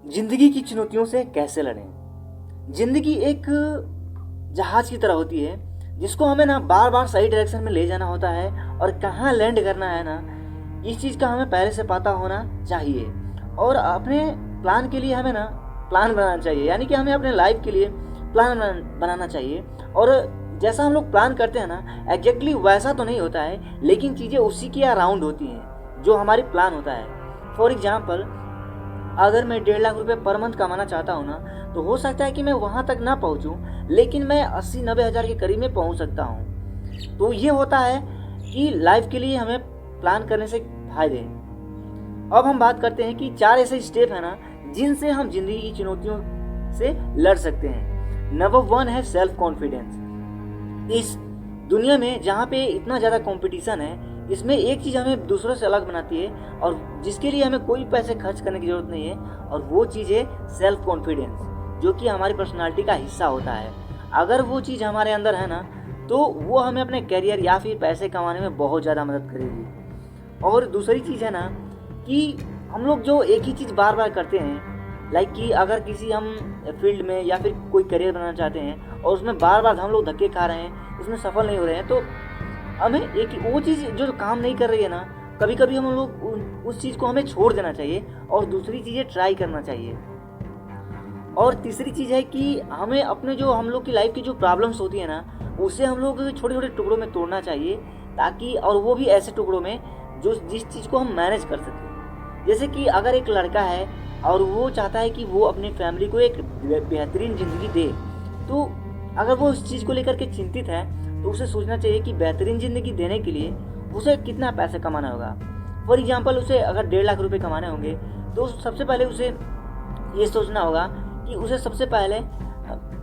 जिंदगी की चुनौतियों से कैसे लड़ें। जिंदगी एक जहाज की तरह होती है जिसको हमें ना बार बार सही डायरेक्शन में ले जाना होता है, और कहाँ लैंड करना है ना, इस चीज़ का हमें पहले से पता होना चाहिए। और अपने प्लान के लिए हमें ना प्लान बनाना चाहिए, यानी कि हमें अपने लाइफ के लिए प्लान बनाना चाहिए। और जैसा हम लोग प्लान करते हैं ना, एग्जैक्टली वैसा तो नहीं होता है, लेकिन चीज़ें उसी के अराउंड होती हैं जो हमारी प्लान होता है। फॉर एग्जाम्पल, अगर मैं 1.5 लाख रुपए पर मंथ कमाना चाहता हूँ ना, तो हो सकता है कि मैं वहाँ तक ना पहुँचूँ, लेकिन मैं 80-90 हज़ार के करीब में पहुँच सकता हूँ। तो ये होता है कि लाइफ के लिए हमें प्लान करने से फायदे। अब हम बात करते हैं कि 4 ऐसे स्टेप है ना जिनसे हम जिंदगी की चुनौतियों से लड़ सकते हैं। नंबर 1 है सेल्फ कॉन्फिडेंस। इस दुनिया में जहाँ पे इतना ज़्यादा कंपटीशन है, इसमें एक चीज़ हमें दूसरों से अलग बनाती है और जिसके लिए हमें कोई पैसे खर्च करने की ज़रूरत नहीं है, और वो चीज़ है सेल्फ कॉन्फिडेंस, जो कि हमारी पर्सनालिटी का हिस्सा होता है। अगर वो चीज़ हमारे अंदर है ना, तो वो हमें अपने करियर या फिर पैसे कमाने में बहुत ज़्यादा मदद करेगी। और दूसरी चीज़ है ना कि हम लोग जो एक ही चीज़ बार बार करते हैं, लाइक कि अगर किसी हम फील्ड में या फिर कोई करियर बनाना चाहते हैं और उसमें बार बार हम लोग धक्के खा रहे हैं, उसमें सफल नहीं हो रहे हैं, तो हमें एक वो चीज़ जो काम नहीं कर रही है ना, कभी कभी हम लोग उस चीज़ को हमें छोड़ देना चाहिए और दूसरी चीज़ें ट्राई करना चाहिए। और तीसरी चीज़ है कि हमें अपने जो हम लोग की लाइफ की जो प्रॉब्लम्स होती है ना, उसे हम लोग छोटे छोटे टुकड़ों में तोड़ना चाहिए, ताकि और वो भी ऐसे टुकड़ों में जो जिस चीज़ को हम मैनेज कर सकें। जैसे कि अगर एक लड़का है और वो चाहता है कि वो अपनी फैमिली को एक बेहतरीन ज़िंदगी दे, तो अगर वो उस चीज़ को लेकर के चिंतित है, तो उसे सोचना चाहिए कि बेहतरीन ज़िंदगी देने के लिए उसे कितना पैसा कमाना होगा। फॉर एग्जाम्पल, उसे अगर 1.5 लाख रुपए कमाने होंगे, तो सबसे पहले उसे ये सोचना होगा कि उसे सबसे पहले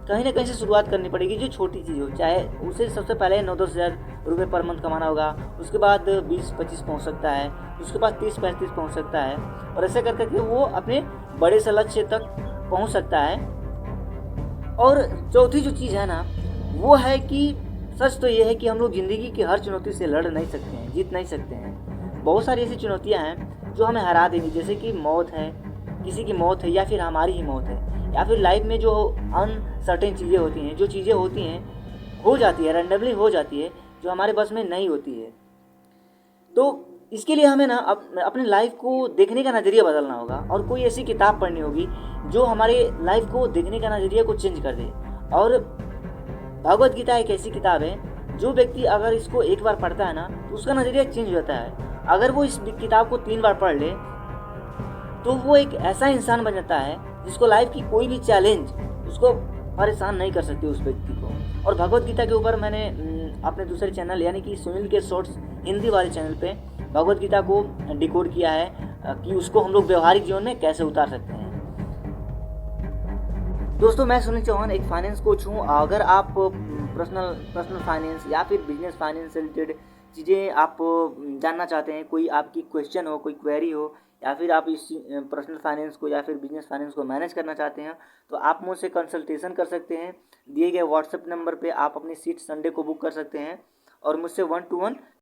कहीं ना कहीं से शुरुआत करनी पड़ेगी, जो छोटी चीज़ हो। चाहे उसे सबसे पहले 9-10 हज़ार रुपये पर मंथ कमाना होगा, उसके बाद 20-25 पहुंच सकता है, उसके बाद 30-35 पहुंच सकता है, और ऐसे कर करके वो अपने बड़े से लक्ष्य तक पहुंच सकता है। और चौथी जो चीज़ है ना, वो है कि सच तो ये है कि हम लोग ज़िंदगी की हर चुनौती से लड़ नहीं सकते हैं, जीत नहीं सकते हैं। बहुत सारी ऐसी चुनौतियाँ हैं जो हमें हरा देंगी, जैसे कि मौत है, किसी की मौत है, या फिर हमारी ही मौत है, या फिर लाइफ में जो अनसर्टेन चीज़ें होती हैं, जो चीज़ें होती हैं हो जाती है, रैंडमली हो जाती है, जो हमारे बस में नहीं होती है। तो इसके लिए हमें ना अपने लाइफ को देखने का नज़रिया बदलना होगा, और कोई ऐसी किताब पढ़नी होगी जो हमारे लाइफ को देखने का नज़रिया को चेंज कर दे। और भगवत गीता एक ऐसी किताब है, जो व्यक्ति अगर इसको एक बार पढ़ता है ना, तो उसका नज़रिया चेंज हो जाता है। अगर वो इस किताब को 3 बार पढ़ ले, तो वो एक ऐसा इंसान बन जाता है जिसको लाइफ की कोई भी चैलेंज उसको परेशान नहीं कर सकती उस व्यक्ति को। और भगवत गीता के ऊपर मैंने अपने दूसरे चैनल यानी कि सुनील के शॉर्ट्स हिंदी वाले चैनल पे भगवत गीता को डिकोड किया है, कि उसको हम लोग व्यवहारिक जीवन में कैसे उतार सकते हैं। दोस्तों, मैं सुनील चौहान एक फाइनेंस कोच हूँ। अगर आप पर्सनल फाइनेंस या फिर बिजनेस फाइनेंस से रिलेटेड चीज़ें आप जानना चाहते हैं, कोई आपकी क्वेश्चन हो, कोई क्वेरी हो, या फिर आप इस पर्सनल फाइनेंस को या फिर बिजनेस फाइनेंस को मैनेज करना चाहते हैं, तो आप मुझसे कंसल्टेशन कर सकते हैं। दिए गए व्हाट्सएप नंबर पे आप अपनी सीट संडे को बुक कर सकते हैं और मुझसे 1-to-1